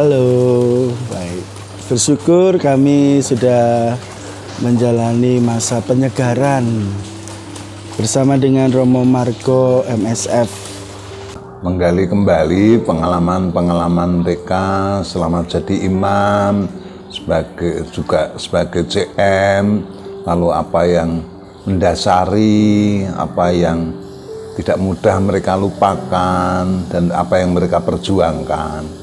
Halo, baik. Bersyukur kami sudah menjalani masa penyegaran bersama dengan Romo Margo MSF. Menggali kembali pengalaman-pengalaman mereka selama jadi imam, sebagai CM, lalu apa yang mendasari, apa yang tidak mudah mereka lupakan, dan apa yang mereka perjuangkan.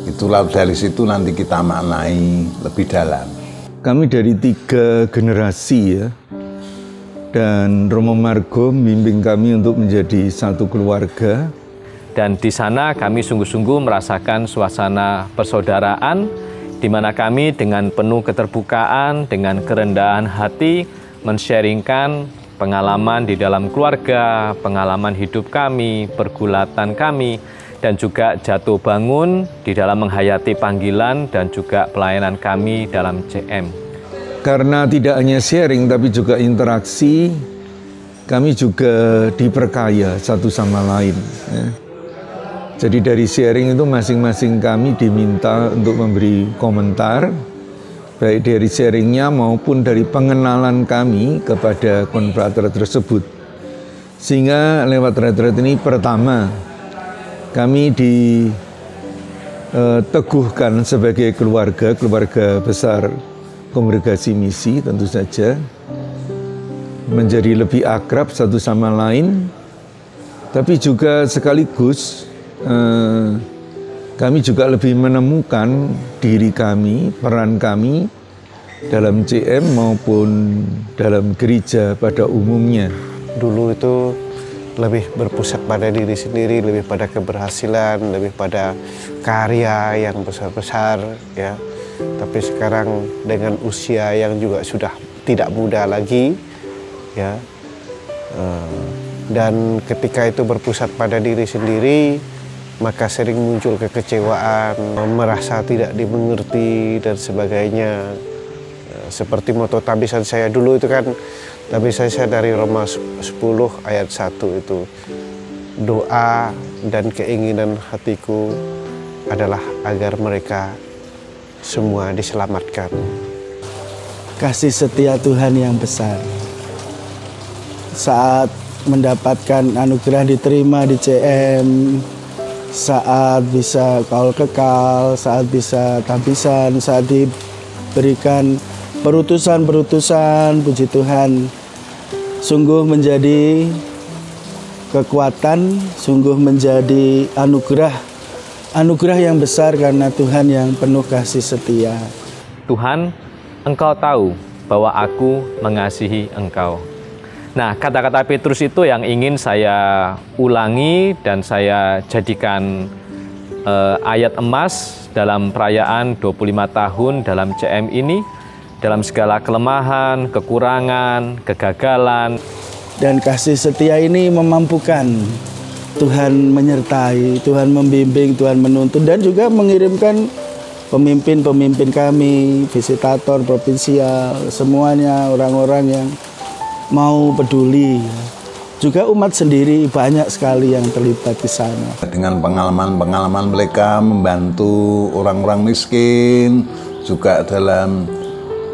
Itulah dari situ nanti kita maknai lebih dalam. Kami dari 3 generasi ya, dan Romo Margo membimbing kami untuk menjadi satu keluarga. Dan di sana kami sungguh-sungguh merasakan suasana persaudaraan, di mana kami dengan penuh keterbukaan, dengan kerendahan hati, men-sharingkan pengalaman di dalam keluarga, pengalaman hidup kami, pergulatan kami, dan juga jatuh bangun di dalam menghayati panggilan dan juga pelayanan kami dalam CM. Karena tidak hanya sharing tapi juga interaksi, kami juga diperkaya satu sama lain. Ya. Jadi dari sharing itu masing-masing kami diminta untuk memberi komentar, baik dari sharingnya maupun dari pengenalan kami kepada konfrater tersebut. Sehingga lewat retret ini pertama, kami diteguhkan sebagai keluarga besar Kongregasi Misi tentu saja, menjadi lebih akrab satu sama lain, tapi juga sekaligus kami juga lebih menemukan diri kami, peran kami dalam CM maupun dalam gereja pada umumnya. Dulu itu lebih berpusat pada diri sendiri, lebih pada keberhasilan, lebih pada karya yang besar-besar, ya. Tapi sekarang dengan usia yang juga sudah tidak muda lagi, ya. Dan ketika itu berpusat pada diri sendiri, maka sering muncul kekecewaan, merasa tidak dimengerti dan sebagainya. Seperti moto tabisan saya dulu itu kan, tabisan saya dari Roma 10 ayat 1 itu, doa dan keinginan hatiku adalah agar mereka semua diselamatkan. Kasih setia Tuhan yang besar. Saat mendapatkan anugerah diterima di CM, saat bisa kaul kekal, saat bisa tabisan, saat diberikan perutusan, puji Tuhan, sungguh menjadi kekuatan, sungguh menjadi anugerah yang besar karena Tuhan yang penuh kasih setia. Tuhan, Engkau tahu bahwa aku mengasihi Engkau. Nah, kata-kata Petrus itu yang ingin saya ulangi dan saya jadikan ayat emas dalam perayaan 25 tahun dalam CM ini, dalam segala kelemahan, kekurangan, kegagalan. Dan kasih setia ini memampukan. Tuhan menyertai, Tuhan membimbing, Tuhan menuntun, dan juga mengirimkan pemimpin-pemimpin kami, visitator provinsial, semuanya orang-orang yang mau peduli. Juga umat sendiri banyak sekali yang terlibat di sana. Dengan pengalaman-pengalaman mereka membantu orang-orang miskin, juga dalam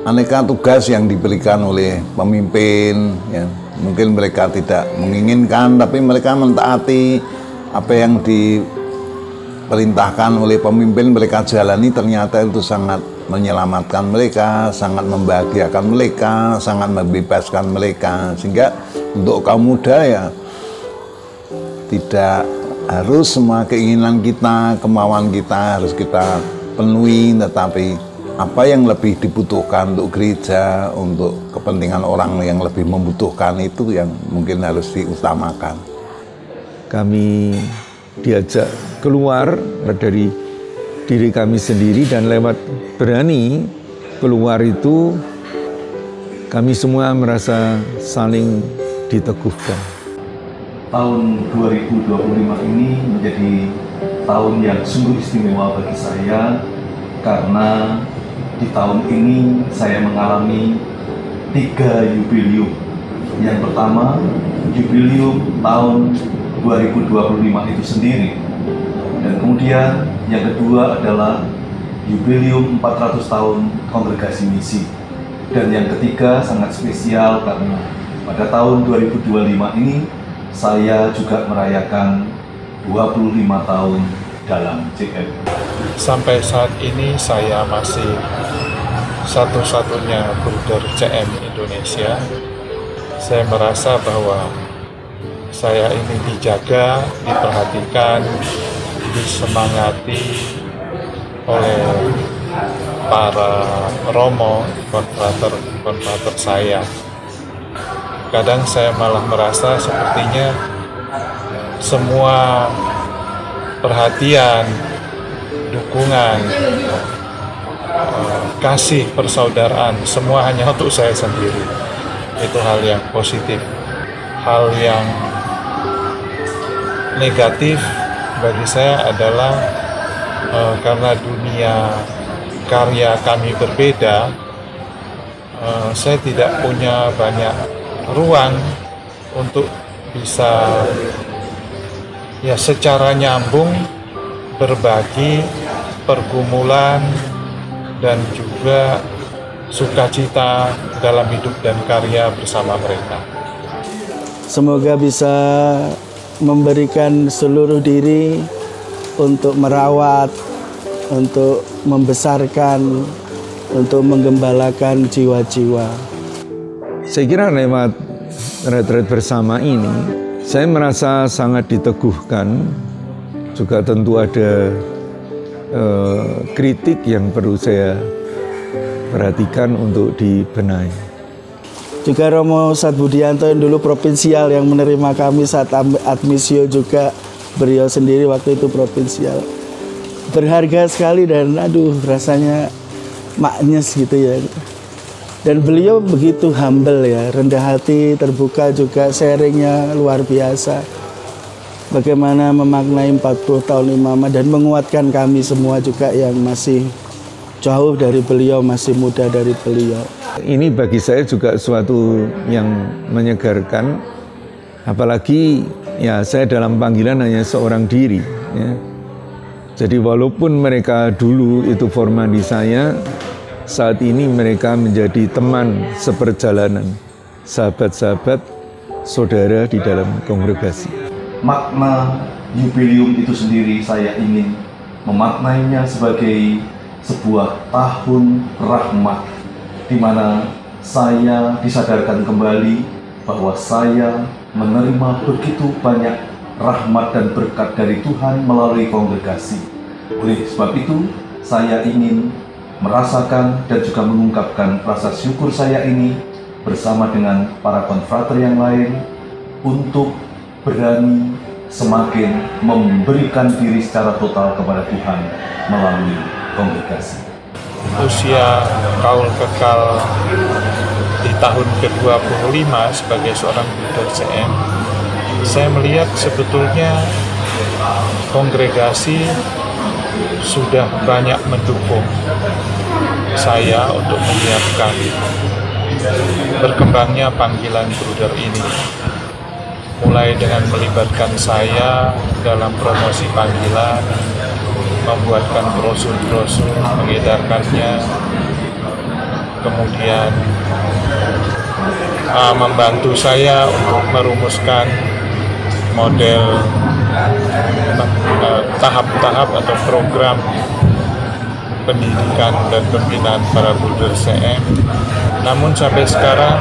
aneka tugas yang diberikan oleh pemimpin, ya. Mungkin mereka tidak menginginkan, tapi mereka mentaati apa yang diperintahkan oleh pemimpin, mereka jalani, ternyata itu sangat menyelamatkan mereka, sangat membahagiakan mereka, sangat membebaskan mereka. Sehingga untuk kaum muda ya, tidak harus semua keinginan kita, kemauan kita harus kita penuhi, tetapi apa yang lebih dibutuhkan untuk gereja, untuk kepentingan orang yang lebih membutuhkan, itu yang mungkin harus diutamakan. Kami diajak keluar dari diri kami sendiri, dan lewat berani keluar itu kami semua merasa saling diteguhkan. Tahun 2025 ini menjadi tahun yang sungguh istimewa bagi saya, karena di tahun ini saya mengalami 3 jubilium. Yang pertama, jubilium tahun 2025 itu sendiri. Dan kemudian yang kedua adalah Jubileum 400 tahun Kongregasi Misi. Dan yang ketiga sangat spesial karena pada tahun 2025 ini saya juga merayakan 25 tahun dalam CM. Sampai saat ini saya masih satu-satunya bruder CM Indonesia. Saya merasa bahwa saya ini dijaga, diperhatikan, disemangati oleh para romo, konfrater saya. Kadang saya malah merasa sepertinya semua perhatian, dukungan, kasih persaudaraan, semua hanya untuk saya sendiri. Itu hal yang positif. Hal yang negatif bagi saya adalah karena dunia karya kami berbeda, saya tidak punya banyak ruang untuk bisa ya secara nyambung berbagi pergumulan dan juga sukacita dalam hidup dan karya bersama mereka. Semoga bisa memberikan seluruh diri untuk merawat, untuk membesarkan, untuk menggembalakan jiwa-jiwa. Saya kira lewat retret bersama ini, saya merasa sangat diteguhkan. Juga tentu ada kritik yang perlu saya perhatikan untuk dibenahi. Juga Romo Satbudianto yang dulu provinsial yang menerima kami saat admisio juga, beliau sendiri waktu itu provinsial. Berharga sekali dan aduh rasanya maknyes gitu ya. Dan beliau begitu humble ya, rendah hati, terbuka juga, sharingnya luar biasa. Bagaimana memaknai 40 tahun imamah dan menguatkan kami semua juga yang masih jauh dari beliau, masih muda dari beliau. Ini bagi saya juga suatu yang menyegarkan, apalagi ya saya dalam panggilan hanya seorang diri. Ya. Jadi walaupun mereka dulu itu formasi saya, saat ini mereka menjadi teman seperjalanan, sahabat-sahabat, saudara di dalam kongregasi. Makna jubileum itu sendiri saya ingin memaknainya sebagai sebuah tahun rahmat, di mana saya disadarkan kembali bahwa saya menerima begitu banyak rahmat dan berkat dari Tuhan melalui kongregasi. Oleh sebab itu, saya ingin merasakan dan juga mengungkapkan rasa syukur saya ini bersama dengan para konfrater yang lain untuk berani semakin memberikan diri secara total kepada Tuhan melalui kongregasi. Usia kaul kekal di tahun ke-25 sebagai seorang bruder CM, saya melihat sebetulnya kongregasi sudah banyak mendukung saya untuk menyiapkan berkembangnya panggilan bruder ini. Mulai dengan melibatkan saya dalam promosi panggilan, membuatkan brosur-brosur, mengedarkannya, kemudian membantu saya untuk merumuskan model tahap-tahap atau program pendidikan dan pembinaan para bruder CM. Namun sampai sekarang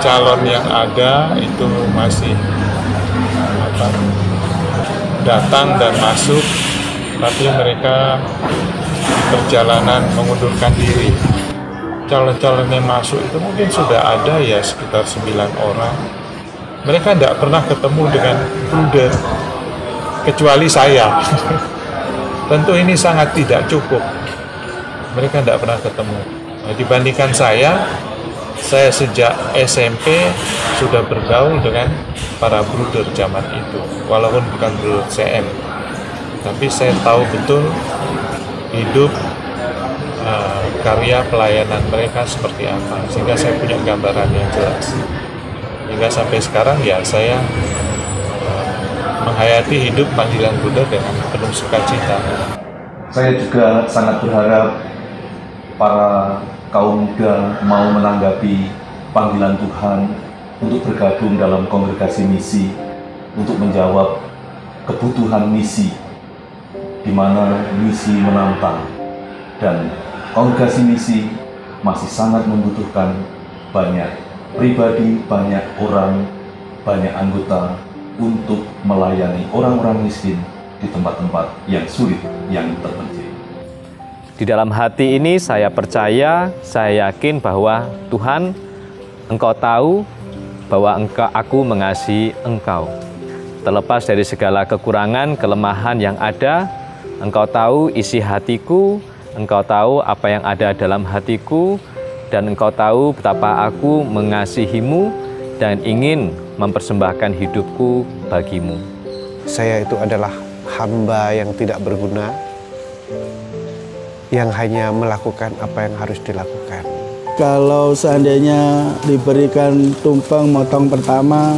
calon yang ada itu masih datang dan masuk, tapi mereka di perjalanan mengundurkan diri. Calon-calon yang masuk itu mungkin sudah ada ya sekitar 9 orang. Mereka tidak pernah ketemu dengan bruder, kecuali saya. Tentu ini sangat tidak cukup. Mereka tidak pernah ketemu. Nah, dibandingkan saya sejak SMP sudah bergaul dengan para bruder zaman itu, walaupun bukan bruder CM. Tapi saya tahu betul hidup karya pelayanan mereka seperti apa, sehingga saya punya gambaran yang jelas. Hingga sampai sekarang ya saya menghayati hidup panggilan bruder dengan penuh sukacita. Saya juga sangat berharap para kaum muda mau menanggapi panggilan Tuhan untuk bergabung dalam kongregasi misi, untuk menjawab kebutuhan misi, di mana misi menantang, dan kongregasi misi masih sangat membutuhkan banyak pribadi, banyak orang, banyak anggota untuk melayani orang-orang miskin di tempat-tempat yang sulit, yang terpencil. Di dalam hati ini saya percaya, saya yakin bahwa Tuhan, Engkau tahu bahwa aku mengasihi Engkau. Terlepas dari segala kekurangan, kelemahan yang ada, Engkau tahu isi hatiku, Engkau tahu apa yang ada dalam hatiku, dan Engkau tahu betapa aku mengasihimu dan ingin mempersembahkan hidupku bagimu. Saya itu adalah hamba yang tidak berguna, yang hanya melakukan apa yang harus dilakukan. Kalau seandainya diberikan tumpeng motong pertama,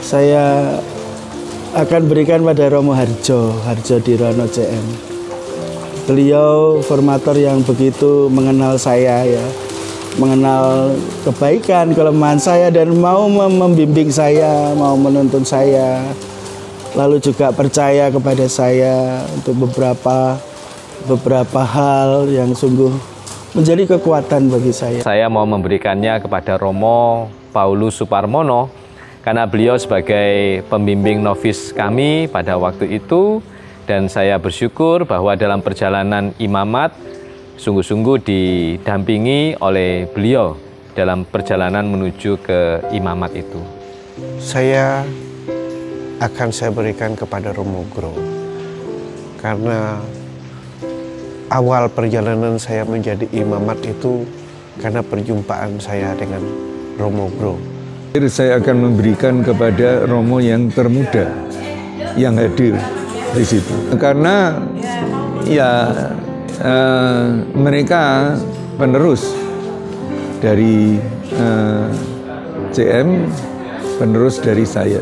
saya akan berikan pada Romo Harjo Dirono CM. Beliau formator yang begitu mengenal saya, ya, mengenal kebaikan, kelemahan saya, dan mau membimbing saya, mau menuntun saya, lalu juga percaya kepada saya untuk beberapa hal yang sungguh menjadi kekuatan bagi saya. Saya mau memberikannya kepada Romo Paulus Suparmono, karena beliau sebagai pembimbing novis kami pada waktu itu, dan saya bersyukur bahwa dalam perjalanan imamat sungguh-sungguh didampingi oleh beliau dalam perjalanan menuju ke imamat itu. Saya berikan kepada Romo Gro, karena awal perjalanan saya menjadi imamat itu karena perjumpaan saya dengan Romo Gro. Saya akan memberikan kepada Romo yang termuda yang hadir di situ, karena ya mereka penerus dari CM, penerus dari saya.